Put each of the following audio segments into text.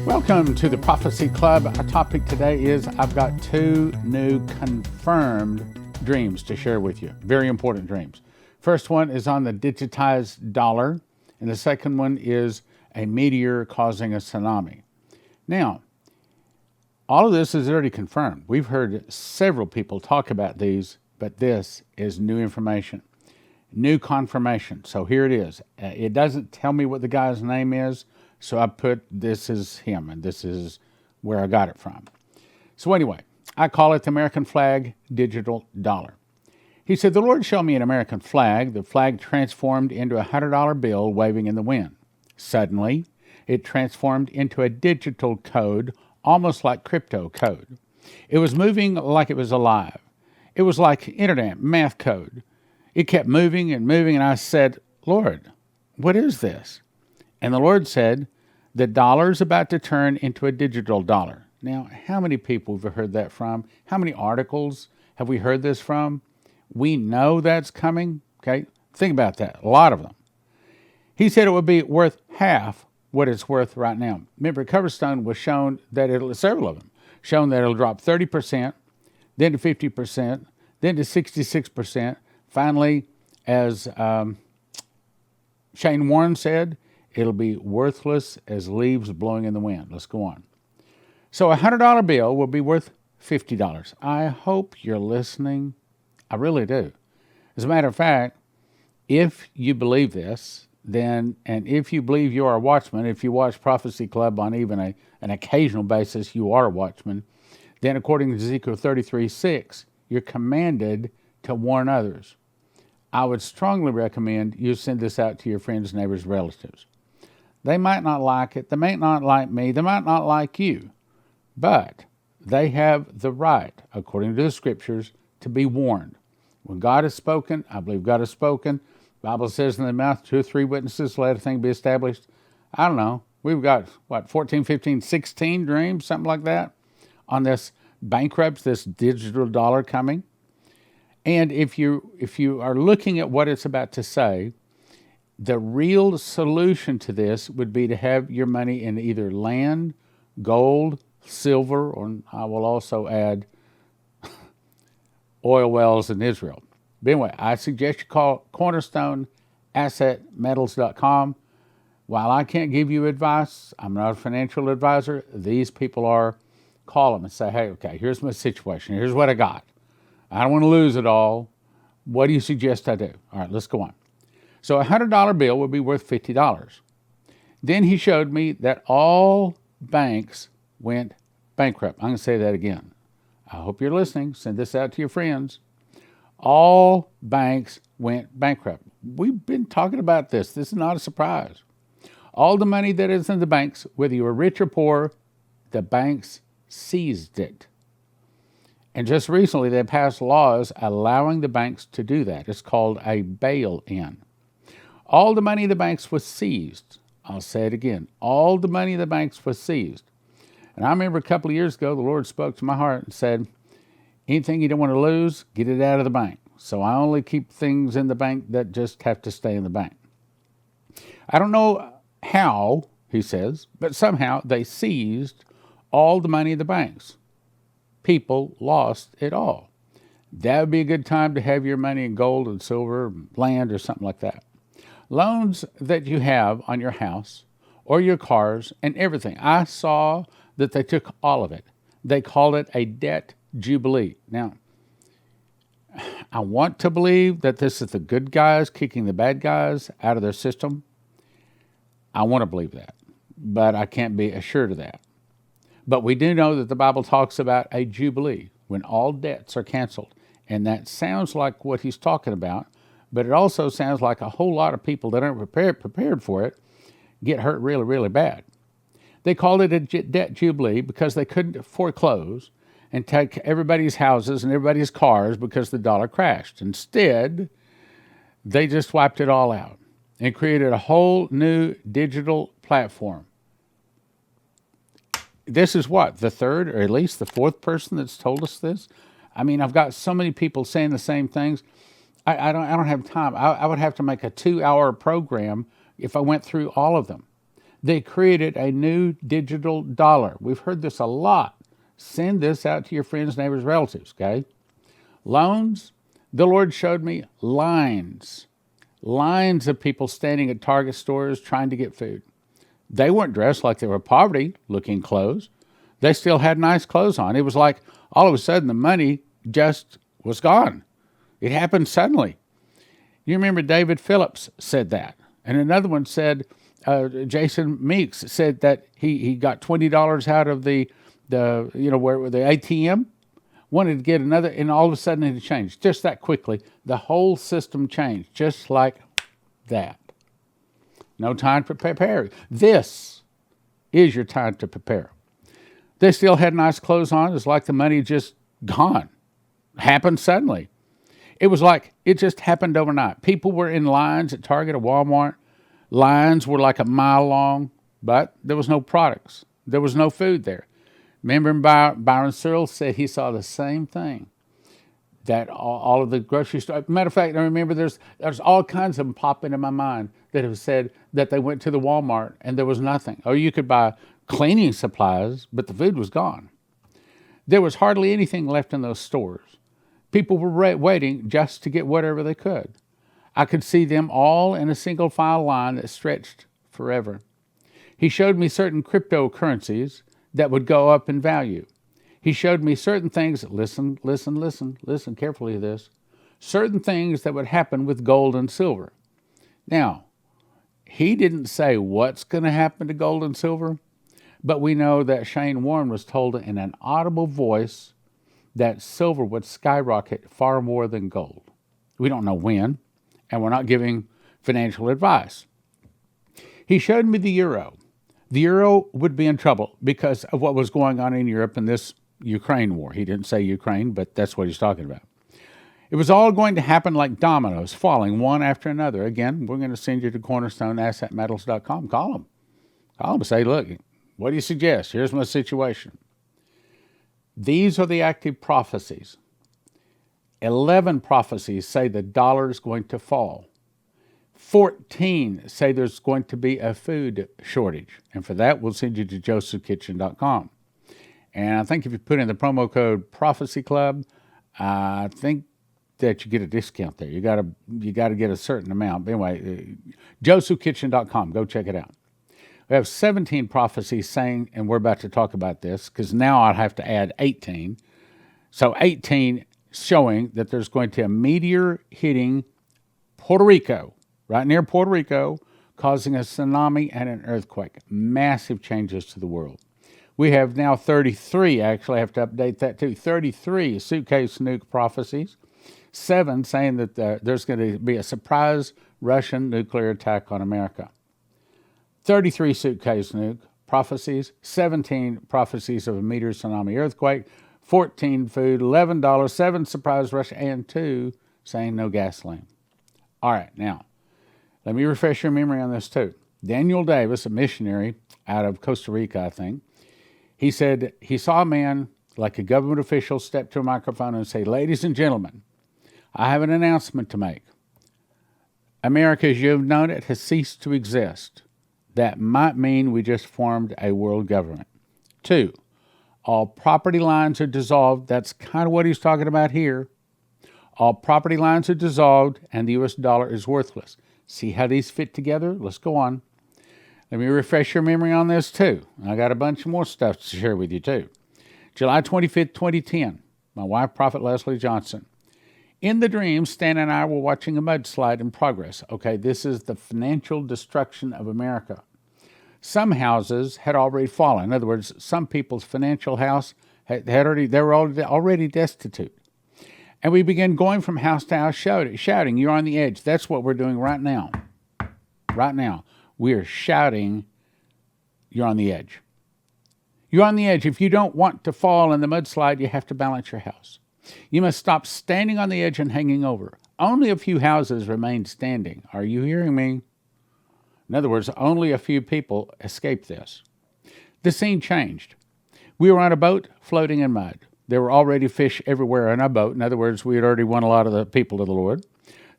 Welcome to the Prophecy Club. Our topic today is I've got two new confirmed dreams to share with you. Very important dreams. First one is on the digitized dollar, and the second one is a meteor causing a tsunami. Now, all of this is already confirmed. We've heard several people talk about these, but this is new information, new confirmation. So here it is. It doesn't tell me what the guy's name is, so I put this is him, and this is where I got it from. So anyway, I call it the American flag digital dollar. He said, the Lord showed me an American flag. The flag transformed into a $100 bill waving in the wind. Suddenly, it transformed into a digital code, almost like crypto code. It was moving like it was alive. It was like internet math code. It kept moving and moving, and I said, Lord, what is this? And the Lord said, the dollar's about to turn into a digital dollar. Now, how many people have we heard that from? How many articles have we heard this from? We know that's coming, okay? Think about that, a lot of them. He said it would be worth half what it's worth right now. Remember, Coverstone was shown that several of them, shown that it'll drop 30%, then to 50%, then to 66%. Finally, as Shane Warren said, it'll be worthless as leaves blowing in the wind. Let's go on. So a $100 bill will be worth $50. I hope you're listening. I really do. As a matter of fact, if you believe this, then, and if you believe you are a watchman, if you watch Prophecy Club on even an occasional basis, you are a watchman, then according to Ezekiel 33:6, you're commanded to warn others. I would strongly recommend you send this out to your friends, neighbors, relatives. They might not like it. They may not like me. They might not like you. But they have the right, according to the scriptures, to be warned. When God has spoken, I believe God has spoken. The Bible says in the mouth, 2 or 3 witnesses, let a thing be established. I don't know. We've got, 14, 15, 16 dreams, something like that, on this bankrupt, this digital dollar coming. And if you are looking at what it's about to say, the real solution to this would be to have your money in either land, gold, silver, or I will also add oil wells in Israel. But anyway, I suggest you call cornerstoneassetmetals.com. While I can't give you advice, I'm not a financial advisor, these people are. Call them and say, hey, okay, here's my situation. Here's what I got. I don't want to lose it all. What do you suggest I do? All right, let's go on. So a $100 bill would be worth $50. Then he showed me that all banks went bankrupt. I'm going to say that again. I hope you're listening. Send this out to your friends. All banks went bankrupt. We've been talking about this. This is not a surprise. All the money that is in the banks, whether you were rich or poor, the banks seized it. And just recently, they passed laws allowing the banks to do that. It's called a bail-in. All the money of the banks was seized. I'll say it again. All the money of the banks was seized. And I remember a couple of years ago, the Lord spoke to my heart and said, anything you don't want to lose, get it out of the bank. So I only keep things in the bank that just have to stay in the bank. I don't know how, he says, but somehow they seized all the money of the banks. People lost it all. That would be a good time to have your money in gold and silver, land, or something like that. Loans that you have on your house or your cars and everything. I saw that they took all of it. They called it a debt jubilee. Now, I want to believe that this is the good guys kicking the bad guys out of their system. I want to believe that, but I can't be assured of that. But we do know that the Bible talks about a jubilee when all debts are canceled. And that sounds like what he's talking about, but it also sounds like a whole lot of people that aren't prepared for it get hurt really, really bad. They called it a debt jubilee because they couldn't foreclose and take everybody's houses and everybody's cars because the dollar crashed. Instead, they just wiped it all out and created a whole new digital platform. This is what, the third or at least the fourth person that's told us this? I mean, I've got so many people saying the same things. I don't have time. I would have to make a 2-hour program if I went through all of them. They created a new digital dollar. We've heard this a lot. Send this out to your friends, neighbors, relatives, okay? Loans, the Lord showed me lines of people standing at Target stores trying to get food. They weren't dressed like they were poverty-looking clothes. They still had nice clothes on. It was like all of a sudden the money just was gone. It happened suddenly. You remember David Phillips said that. And another one said, Jason Meeks said that he got $20 out of the ATM, wanted to get another, and all of a sudden it changed just that quickly. The whole system changed just like that. No time to prepare. This is your time to prepare. They still had nice clothes on. It's like the money just gone. Happened suddenly. It was like it just happened overnight. People were in lines at Target or Walmart. Lines were like a mile long, but there was no products. There was no food there. Remember Byron Searle said he saw the same thing, that all of the grocery stores. Matter of fact, I remember there's all kinds of them popping in my mind that have said that they went to the Walmart and there was nothing. Or you could buy cleaning supplies, but the food was gone. There was hardly anything left in those stores. People were waiting just to get whatever they could. I could see them all in a single file line that stretched forever. He showed me certain cryptocurrencies that would go up in value. He showed me certain things, listen carefully to this, certain things that would happen with gold and silver. Now, he didn't say what's going to happen to gold and silver, but we know that Shane Warren was told in an audible voice that silver would skyrocket far more than gold. We don't know when, and we're not giving financial advice. He showed me the euro. The euro would be in trouble because of what was going on in Europe in this Ukraine war. He didn't say Ukraine, but that's what he's talking about. It was all going to happen like dominoes, falling one after another. Again, we're going to send you to cornerstoneassetmetals.com. Call them and say, look, what do you suggest? Here's my situation. These are the active prophecies. 11 prophecies say the dollar is going to fall. 14 say there's going to be a food shortage. And for that, we'll send you to josephkitchen.com. And I think if you put in the promo code Prophecy Club, I think that you get a discount there. You got to get a certain amount. But anyway, josephkitchen.com. Go check it out. We have 17 prophecies saying, and we're about to talk about this, because now I'd have to add 18. So 18 showing that there's going to be a meteor hitting Puerto Rico, right near Puerto Rico, causing a tsunami and an earthquake. Massive changes to the world. We have now 33, actually I have to update that too, 33 suitcase nuke prophecies, 7 saying that there's going to be a surprise Russian nuclear attack on America. 33 suitcase nuke prophecies, 17 prophecies of a meteor, tsunami, earthquake, 14 food, $11, 7 surprise Russia, and 2 saying no gasoline. All right, now, let me refresh your memory on this too. Daniel Davis, a missionary out of Costa Rica, I think, he said he saw a man, like a government official, step to a microphone and say, ladies and gentlemen, I have an announcement to make. America, as you have known it, has ceased to exist. That might mean we just formed a world government. 2, all property lines are dissolved. That's kind of what he's talking about here. All property lines are dissolved and the U.S. dollar is worthless. See how these fit together? Let's go on. Let me refresh your memory on this too. I got a bunch more stuff to share with you too. July 25th, 2010, my wife, Prophet Leslie Johnson. In the dream, Stan and I were watching a mudslide in progress. Okay, this is the financial destruction of America. Some houses had already fallen. In other words, some people's financial house they were already destitute. And we began going from house to house shouting, you're on the edge. That's what we're doing right now. Right now. We are shouting, you're on the edge. You're on the edge. If you don't want to fall in the mudslide, you have to balance your house. You must stop standing on the edge and hanging over. Only a few houses remain standing. Are you hearing me? In other words, only a few people escaped this. The scene changed. We were on a boat floating in mud. There were already fish everywhere on our boat. In other words, we had already won a lot of the people to the Lord.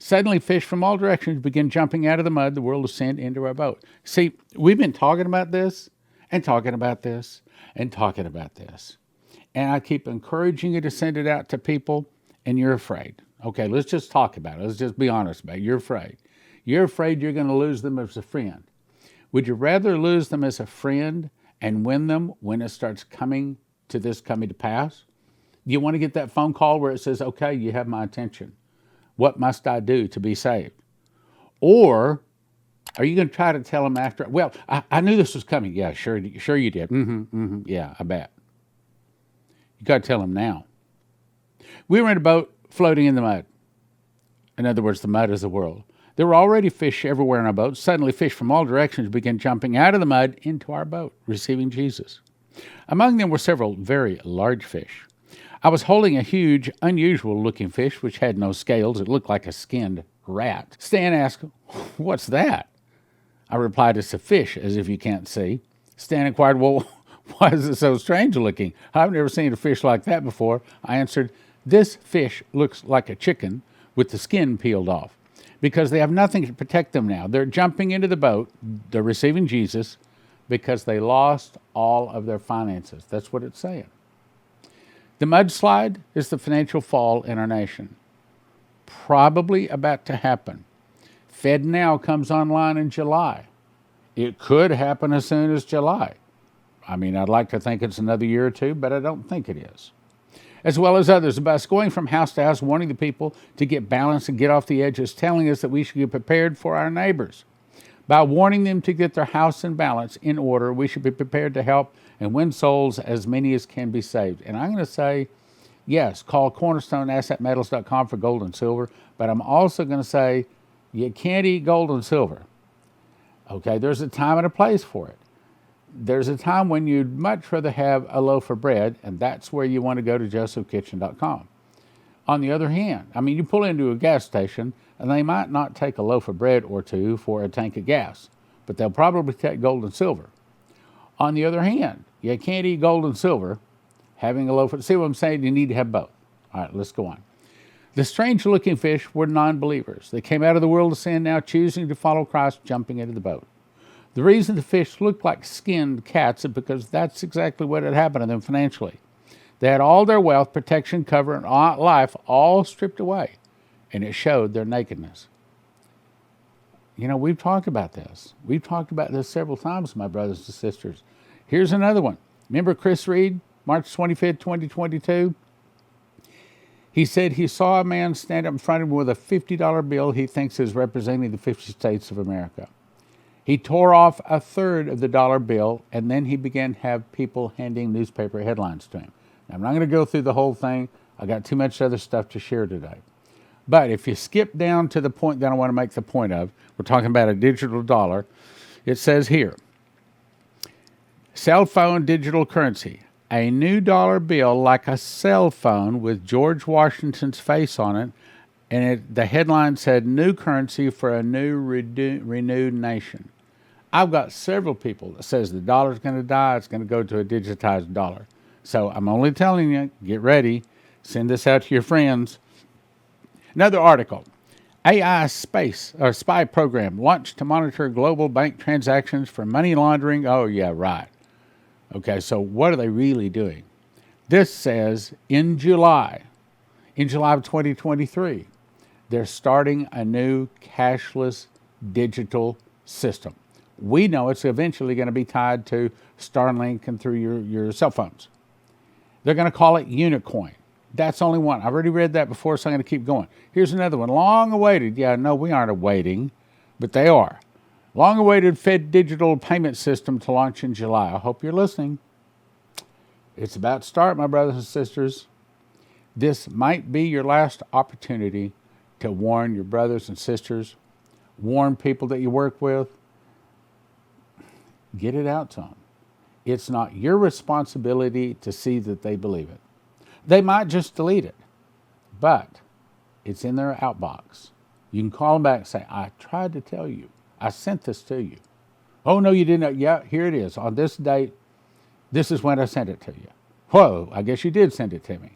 Suddenly, fish from all directions begin jumping out of the mud. The world will send into our boat. See, we've been talking about this and talking about this and talking about this. And I keep encouraging you to send it out to people, and you're afraid. Okay, let's just talk about it. Let's just be honest about it. You're afraid. You're afraid you're going to lose them as a friend. Would you rather lose them as a friend and win them when it starts coming to pass? Do you want to get that phone call where it says, okay, you have my attention. What must I do to be saved? Or are you going to try to tell them after, well, I knew this was coming. Yeah, sure you did. Yeah, I bet. You got to tell them now. We were in a boat floating in the mud. In other words, the mud is the world. There were already fish everywhere in our boat. Suddenly, fish from all directions began jumping out of the mud into our boat, receiving Jesus. Among them were several very large fish. I was holding a huge, unusual-looking fish which had no scales. It looked like a skinned rat. Stan asked, "What's that?" I replied, "It's a fish, as if you can't see." Stan inquired, "Well, why is it so strange looking? I've never seen a fish like that before." I answered, "This fish looks like a chicken with the skin peeled off, because they have nothing to protect them now. They're jumping into the boat. They're receiving Jesus because they lost all of their finances." That's what it's saying. The mudslide is the financial fall in our nation. Probably about to happen. FedNow comes online in July. It could happen as soon as July. I mean, I'd like to think it's another year or two, but I don't think it is. As well as others, about us going from house to house, warning the people to get balanced and get off the edges, telling us that we should get prepared for our neighbors. By warning them to get their house in balance, in order, we should be prepared to help and win souls, as many as can be saved. And I'm going to say, yes, call cornerstoneassetmetals.com for gold and silver, but I'm also going to say you can't eat gold and silver. Okay, there's a time and a place for it. There's a time when you'd much rather have a loaf of bread, and that's where you want to go to josephkitchen.com. On the other hand, I mean, you pull into a gas station, and they might not take a loaf of bread or two for a tank of gas, but they'll probably take gold and silver. On the other hand, you can't eat gold and silver having a loaf of... See what I'm saying? You need to have both. All right, let's go on. The strange-looking fish were non-believers. They came out of the world of sin, now choosing to follow Christ, jumping into the boat. The reason the fish looked like skinned cats is because that's exactly what had happened to them financially. They had all their wealth, protection, cover, and life all stripped away, and it showed their nakedness. You know, we've talked about this. We've talked about this several times, my brothers and sisters. Here's another one. Remember Chris Reed, March 25th, 2022? He said he saw a man stand up in front of him with a $50 bill he thinks is representing the 50 states of America. He tore off a third of the dollar bill, and then he began to have people handing newspaper headlines to him. Now, I'm not going to go through the whole thing. I got too much other stuff to share today. But if you skip down to the point that I want to make the point of, we're talking about a digital dollar. It says here, cell phone digital currency, a new dollar bill like a cell phone with George Washington's face on it, and the headline said, "New currency for a new renewed nation." I've got several people that says the dollar's going to die, it's going to go to a digitized dollar. So I'm only telling you, get ready, send this out to your friends. Another article, AI spy program launched to monitor global bank transactions for money laundering. Oh, yeah, right. Okay, so what are they really doing? This says in July of 2023, they're starting a new cashless digital system. We know it's eventually going to be tied to Starlink and through your cell phones. They're going to call it Unicoin. That's only one. I've already read that before, so I'm going to keep going. Here's another one. Long awaited. Yeah, no, we aren't awaiting, but they are. Long awaited Fed digital payment system to launch in July. I hope you're listening. It's about to start, my brothers and sisters. This might be your last opportunity to warn your brothers and sisters, warn people that you work with. Get it out to them. It's not your responsibility to see that they believe it. They might just delete it, but it's in their outbox. You can call them back and say, "I tried to tell you. I sent this to you." "Oh, no, you didn't." "Yeah, here it is. On this date, this is when I sent it to you." "Whoa, I guess you did send it to me."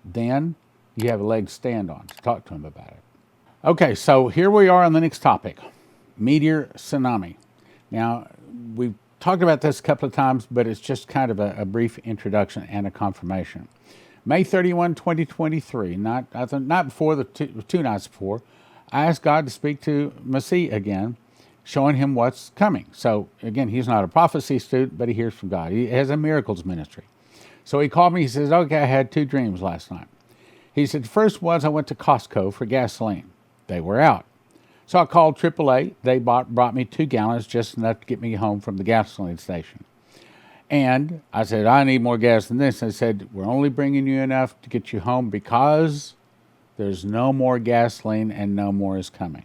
Then you have a leg to stand on to talk to them about it. Okay, so here we are on the next topic, Meteor Tsunami. Now, we've talked about this a couple of times, but it's just kind of a brief introduction and a confirmation. May 31, 2023, not before, the two nights before, I asked God to speak to Messiah again, showing him what's coming. So, again, he's not a prophecy student, but he hears from God. He has a miracles ministry. So he called me, he says, okay, I had 2 dreams last night. He said, the first was I went to Costco for gasoline. They were out. So I called AAA. They brought me 2 gallons, just enough to get me home from the gasoline station. And I said, I need more gas than this. They said, we're only bringing you enough to get you home because there's no more gasoline and no more is coming.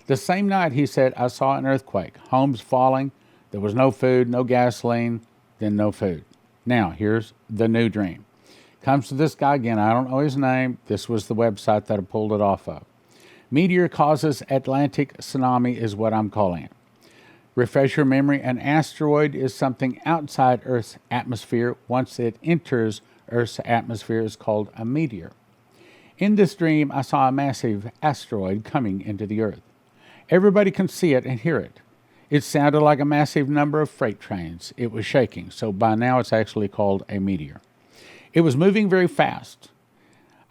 The same night, he said, I saw an earthquake, homes falling, there was no food, no gasoline, then no food. Now, here's the new dream. Comes to this guy again, I don't know his name, this was the website that I pulled it off of. Meteor causes Atlantic tsunami is what I'm calling it. Refresh your memory, an asteroid is something outside Earth's atmosphere. Once it enters Earth's atmosphere, it's called a meteor. In this dream, I saw a massive asteroid coming into the Earth. Everybody can see it and hear it. It sounded like a massive number of freight trains. It was shaking, so by now it's actually called a meteor. It was moving very fast.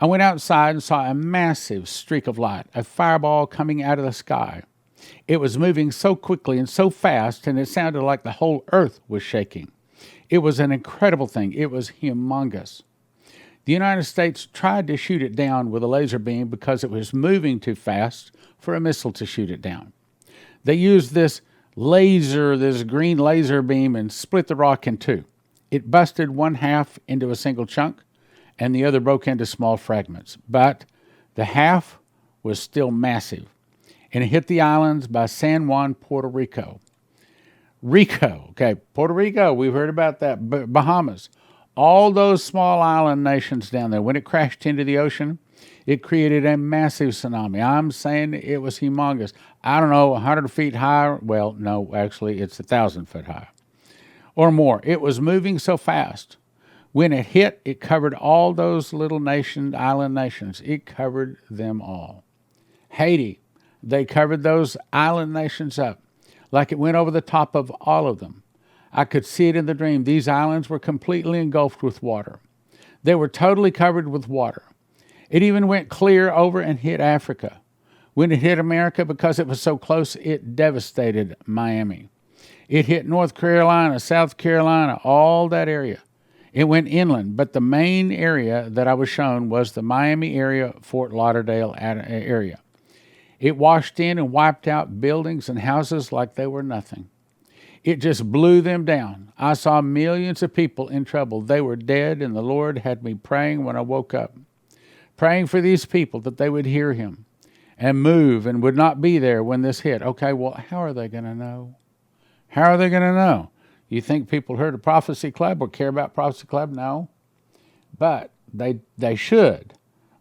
I went outside and saw a massive streak of light, a fireball coming out of the sky. It was moving so quickly and so fast, and it sounded like the whole earth was shaking. It was an incredible thing. It was humongous. The United States tried to shoot it down with a laser beam because it was moving too fast for a missile to shoot it down. They used this green laser beam, and split the rock in 2. It busted one half into a single chunk, and the other broke into small fragments. But the half was still massive, and it hit the islands by San Juan, Puerto Rico. Puerto Rico, we've heard about that. Bahamas, all those small island nations down there. When it crashed into the ocean, it created a massive tsunami. I'm saying it was humongous. I don't know, 100 feet high. Well, no, actually, it's 1,000 foot high or more. It was moving so fast. When it hit, it covered all those little island nations. It covered them all. Haiti, they covered those island nations up like it went over the top of all of them. I could see it in the dream. These islands were completely engulfed with water. They were totally covered with water. It even went clear over and hit Africa. When it hit America, because it was so close, it devastated Miami. It hit North Carolina, South Carolina, all that area. It went inland, but the main area that I was shown was the Miami area, Fort Lauderdale area. It washed in and wiped out buildings and houses like they were nothing. It just blew them down. I saw millions of people in trouble. They were dead, and the Lord had me praying when I woke up, praying for these people that they would hear him and move and would not be there when this hit. Okay, well, how are they going to know? How are they going to know? You think people heard of Prophecy Club or care about Prophecy Club? No. But they should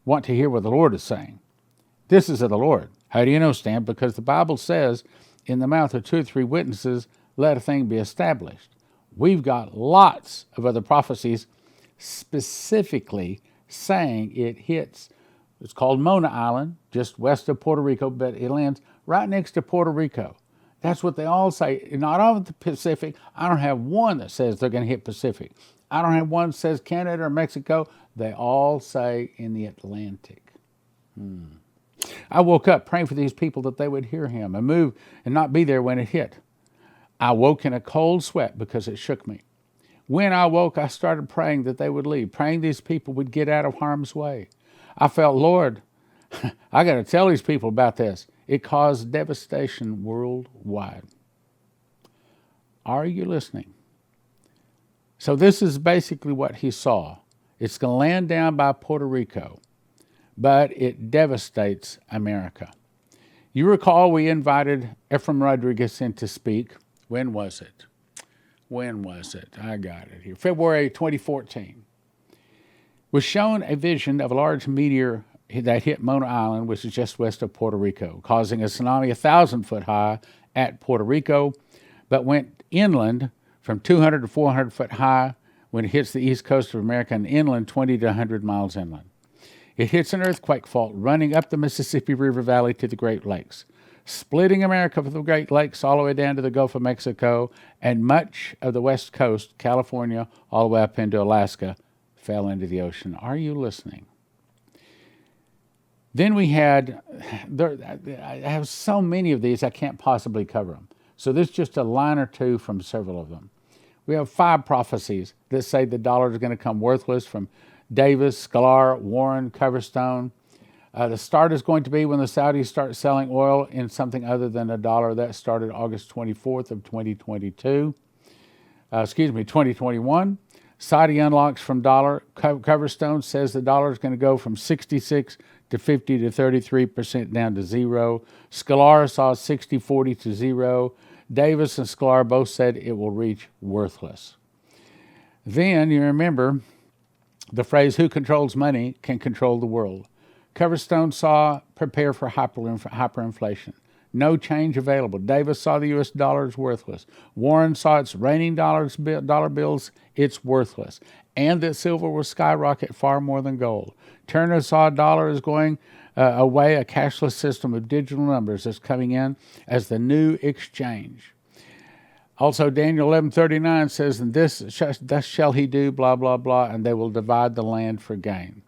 want to hear what the Lord is saying. This is of the Lord. How do you know, Stan? Because the Bible says, in the mouth of 2 or 3 witnesses, let a thing be established. We've got lots of other prophecies specifically saying it hits. It's called Mona Island, just west of Puerto Rico, but it lands right next to Puerto Rico. That's what they all say. Not all of the Pacific. I don't have one that says they're going to hit Pacific. I don't have one that says Canada or Mexico. They all say in the Atlantic. I woke up praying for these people that they would hear him and move and not be there when it hit. I woke in a cold sweat because it shook me. When I woke, I started praying that they would leave, praying these people would get out of harm's way. I felt, Lord, I got to tell these people about this. It caused devastation worldwide. Are you listening? So this is basically what he saw. It's going to land down by Puerto Rico, but it devastates America. You recall we invited Ephraim Rodriguez in to speak. When was it? I got it here. February 2014. Was shown a vision of a large meteor that hit Mona Island, which is just west of Puerto Rico, causing a tsunami 1,000 foot high at Puerto Rico, but went inland from 200 to 400 foot high when it hits the east coast of America, and inland 20 to 100 miles inland. It hits an earthquake fault running up the Mississippi River Valley to the Great Lakes, splitting America from the Great Lakes all the way down to the Gulf of Mexico, and much of the West Coast, California, all the way up into Alaska, fell into the ocean. Are you listening? Then we had, I have so many of these, I can't possibly cover them. So this is just a line or two from several of them. We have 5 prophecies that say the dollar is going to come worthless from Davis, Sklar, Warren, Coverstone. The start is going to be when the Saudis start selling oil in something other than a dollar. That started August 24th of 2021. Saudi unlocks from dollar. Coverstone says the dollar is going to go from 66 to 50 to 33% down to zero. Sklar saw 60-40 to zero. Davis and Sklar both said it will reach worthless. Then you remember the phrase, who controls money can control the world. Coverstone saw prepare for hyperinflation. No change available. Davis saw the U.S. dollar is worthless. Warren saw it's raining dollar bills, it's worthless. And that silver will skyrocket far more than gold. Turner saw dollar is going away, a cashless system of digital numbers is coming in as the new exchange. Also, Daniel 11:39 says, and thus shall he do, blah, blah, blah, and they will divide the land for gain.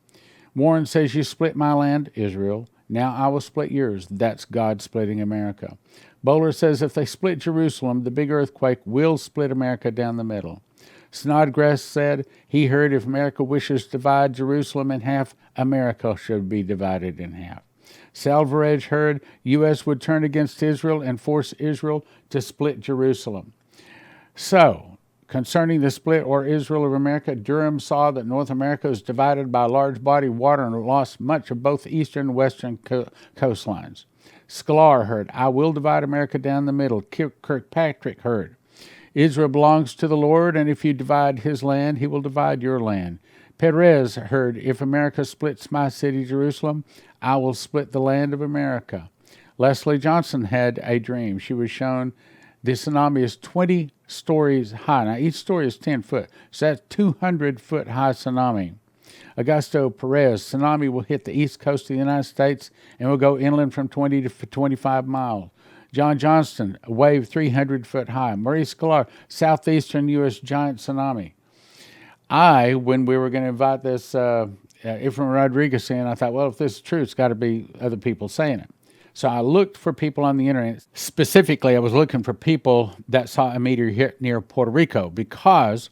Warren says, you split my land, Israel. Now I will split yours. That's God splitting America. Bowler says, if they split Jerusalem, the big earthquake will split America down the middle. Snodgrass said he heard if America wishes to divide Jerusalem in half, America should be divided in half. Salvarez heard U.S. would turn against Israel and force Israel to split Jerusalem. So, concerning the split or Israel of America, Durham saw that North America is divided by a large body of water and lost much of both eastern and western coastlines. Sklar heard, I will divide America down the middle. Kirkpatrick heard, Israel belongs to the Lord, and if you divide his land, he will divide your land. Perez heard, if America splits my city, Jerusalem, I will split the land of America. Leslie Johnson had a dream. She was shown the tsunami is 20 stories high. Now, each story is 10 foot, so that's 200-foot high tsunami. Augusto Perez, tsunami will hit the east coast of the United States and will go inland from 20 to 25 miles. John Johnston, a wave 300-foot high. Maurice Sklar, southeastern U.S. giant tsunami. When we were going to invite this Ephraim Rodriguez in, I thought, well, if this is true, it's got to be other people saying it. So I looked for people on the internet. Specifically, I was looking for people that saw a meteor hit near Puerto Rico, because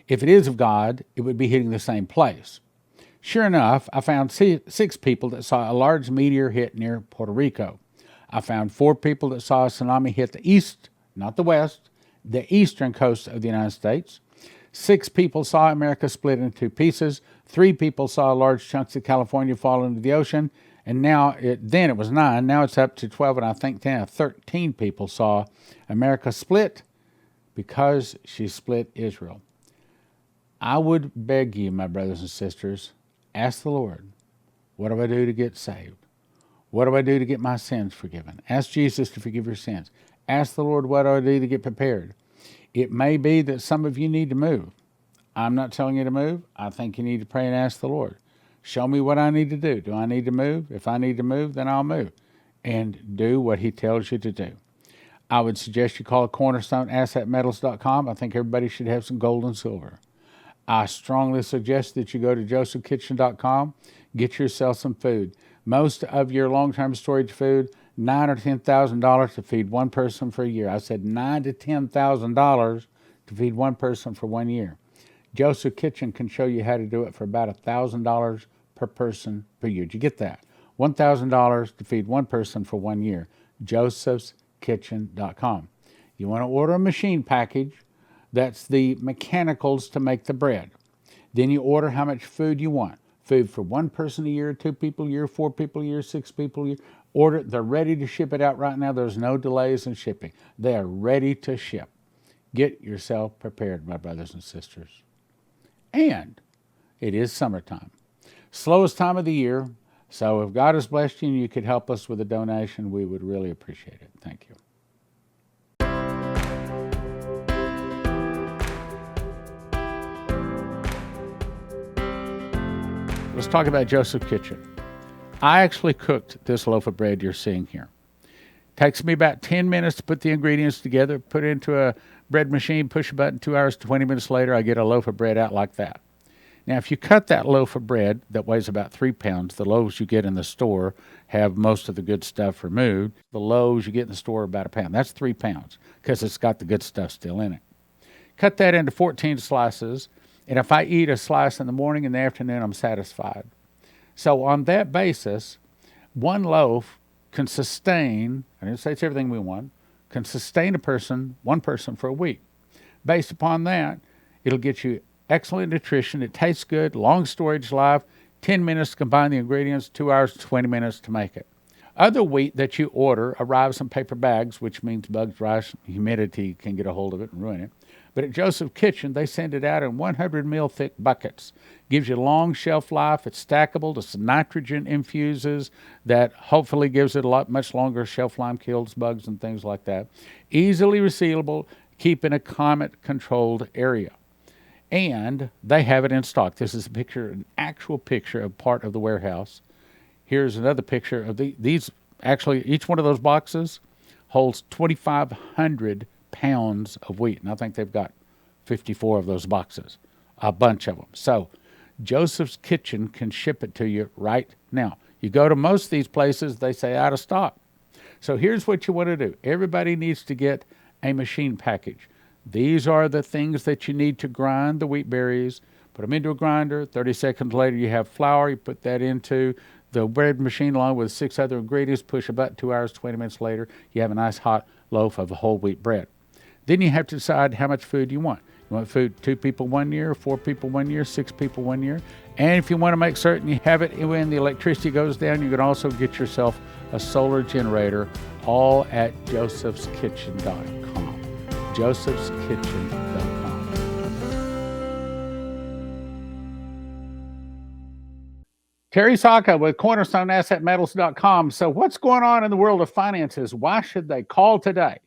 if it is of God, it would be hitting the same place. Sure enough, I found 6 people that saw a large meteor hit near Puerto Rico. I found 4 people that saw a tsunami hit the east, not the west, the eastern coast of the United States. 6 people saw America split into 2 pieces. 3 people saw large chunks of California fall into the ocean. And now, then it was 9. Now it's up to 12, and I think 10 or 13 people saw America split because she split Israel. I would beg you, my brothers and sisters, ask the Lord, what do I do to get saved? What do I do to get my sins forgiven? Ask Jesus to forgive your sins. Ask the Lord, what do I do to get prepared? It may be that some of you need to move. I'm not telling you to move. I think you need to pray and ask the Lord. Show me what I need to do. Do I need to move? If I need to move, then I'll move. And do what he tells you to do. I would suggest you call cornerstoneassetmetals.com. I think everybody should have some gold and silver. I strongly suggest that you go to josephkitchen.com, get yourself some food. Most of your long-term storage food, $9,000 or $10,000 to feed one person for a year. I said $9,000 to $10,000 to feed one person for 1 year. Joseph Kitchen can show you how to do it for about $1,000 per person per year. Did you get that? $1,000 to feed one person for 1 year. josephskitchen.com. You want to order a machine package. That's the mechanicals to make the bread. Then you order how much food you want. Food for one person a year, 2 people a year, 4 people a year, 6 people a year. Order it. They're ready to ship it out right now. There's no delays in shipping. They are ready to ship. Get yourself prepared, my brothers and sisters. And it is summertime. Slowest time of the year. So if God has blessed you and you could help us with a donation, we would really appreciate it. Thank you. let's talk about Joseph's Kitchen. I actually cooked this loaf of bread you're seeing here. Takes me about 10 minutes to put the ingredients together, put it into a bread machine, push a button, 2 hours, 20 minutes later, I get a loaf of bread out like that. Now, if you cut that loaf of bread that weighs about 3 pounds, the loaves you get in the store have most of the good stuff removed. The loaves you get in the store are about a pound. That's 3 pounds because it's got the good stuff still in it. Cut that into 14 slices, and if I eat a slice in the morning and the afternoon, I'm satisfied. So on that basis, one loaf can sustain, I didn't say it's everything we want, can sustain one person for a week. Based upon that, it'll get you excellent nutrition. It tastes good, long storage life, 10 minutes to combine the ingredients, 2 hours, 20 minutes to make it. Other wheat that you order arrives in paper bags, which means bugs, rice, humidity can get a hold of it and ruin it. But at Joseph's Kitchen, they send it out in 100 mil thick buckets. Gives you long shelf life. It's stackable. It's nitrogen infuses that hopefully gives it much longer shelf life, kills bugs and things like that. Easily resealable, keep in a climate-controlled area. And they have it in stock. This is an actual picture of part of the warehouse. Here's another picture of these. Actually, each one of those boxes holds 2,500 pounds of wheat. And I think they've got 54 of those boxes, a bunch of them. So Joseph's Kitchen can ship it to you right now. You go to most of these places, they say out of stock. So here's what you want to do. Everybody needs to get a machine package. These are the things that you need to grind the wheat berries. Put them into a grinder. 30 seconds later, you have flour. You put that into the bread machine along with 6 other ingredients. Push about 2 hours, 20 minutes later, you have a nice hot loaf of whole wheat bread. Then you have to decide how much food you want. You want food 2 people 1 year, 4 people 1 year, 6 people 1 year. And if you want to make certain you have it when the electricity goes down, you can also get yourself a solar generator, all at josephskitchen.com. josephskitchen.com. Terry Saka with CornerstoneAssetMetals.com. So what's going on in the world of finances? Why should they call today?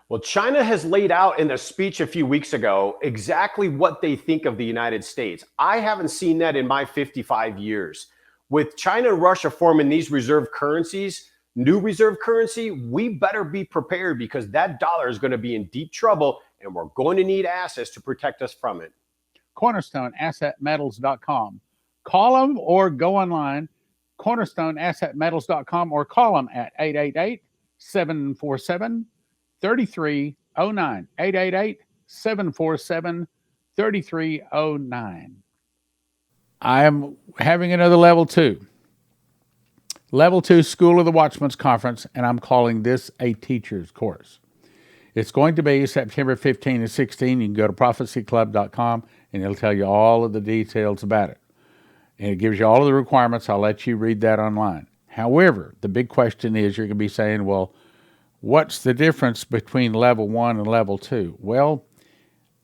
Well, China has laid out in a speech a few weeks ago exactly what they think of the United States. I haven't seen that in my 55 years. With China and Russia forming these reserve currencies, new reserve currency, we better be prepared because that dollar is going to be in deep trouble and we're going to need assets to protect us from it. CornerstoneAssetMetals.com. Call them or go online, CornerstoneAssetMetals.com, or call them at 888-747-3309. 888-747-3309. I am having another Level 2. Level 2 School of the Watchmen's Conference, and I'm calling this a teacher's course. It's going to be September 15 and 16. You can go to prophecyclub.com, and it'll tell you all of the details about it. And it gives you all of the requirements. I'll let you read that online. However, the big question is you're going to be saying, well, what's the difference between Level 1 and Level 2? Well,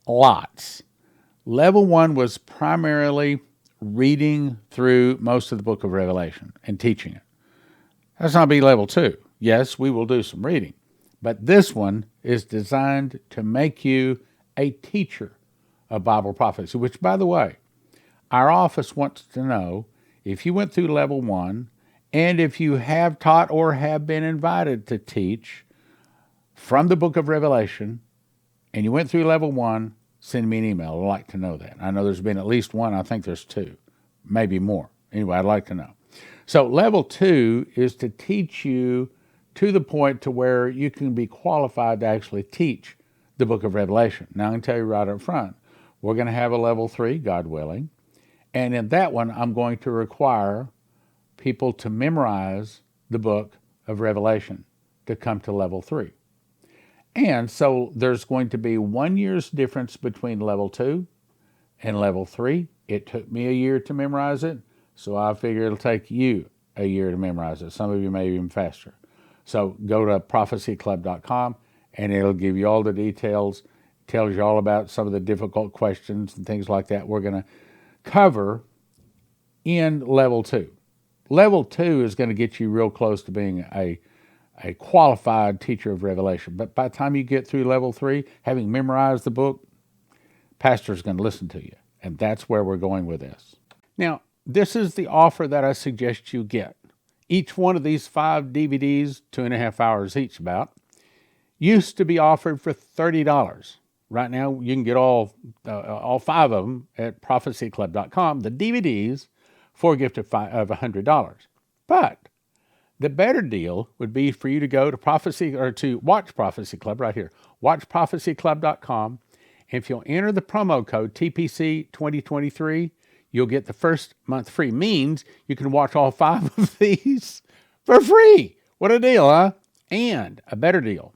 lots. Level 1 was primarily reading through most of the book of Revelation and teaching it. That's not be Level 2. Yes, we will do some reading. But this one is designed to make you a teacher of Bible prophecy, which, by the way, our office wants to know if you went through Level 1 and if you have taught or have been invited to teach from the book of Revelation and you went through Level 1, send me an email. I'd like to know that. I know there's been at least one. I think there's 2, maybe more. Anyway, I'd like to know. So Level 2 is to teach you to the point to where you can be qualified to actually teach the book of Revelation. Now, I can tell you right up front, we're going to have a Level 3, God willing. And in that one, I'm going to require people to memorize the book of Revelation to come to Level 3. And so there's going to be 1 year's difference between Level 2 and Level 3. It took me a year to memorize it, so I figure it'll take you a year to memorize it. Some of you may even faster. So go to prophecyclub.com, and it'll give you all the details, tells you all about some of the difficult questions and things like that we're going to cover in Level 2. Level 2 is going to get you real close to being a qualified teacher of Revelation. But by the time you get through Level 3, having memorized the book, pastor's going to listen to you. And that's where we're going with this. Now, this is the offer that I suggest you get. Each one of these 5 DVDs, 2.5 hours each about, used to be offered for $30. Right now, you can get all 5 of them at prophecyclub.com, the DVDs, for a gift of $100. But the better deal would be for you to go to watch Prophecy Club right here, watchprophecyclub.com. And if you'll enter the promo code TPC 2023, you'll get the first month free. Means you can watch all 5 of these for free. What a deal, huh? And a better deal.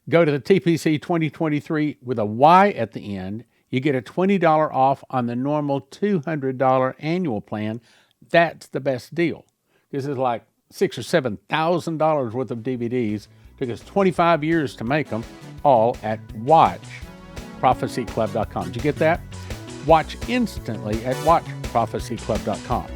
Go to the TPC 2023 with a Y at the end. You get a $20 off on the normal $200 annual plan. That's the best deal. This is like $6,000 or $7,000 worth of DVDs. Took us 25 years to make them, all at watchprophecyclub.com. Did you get that? Watch instantly at watchprophecyclub.com.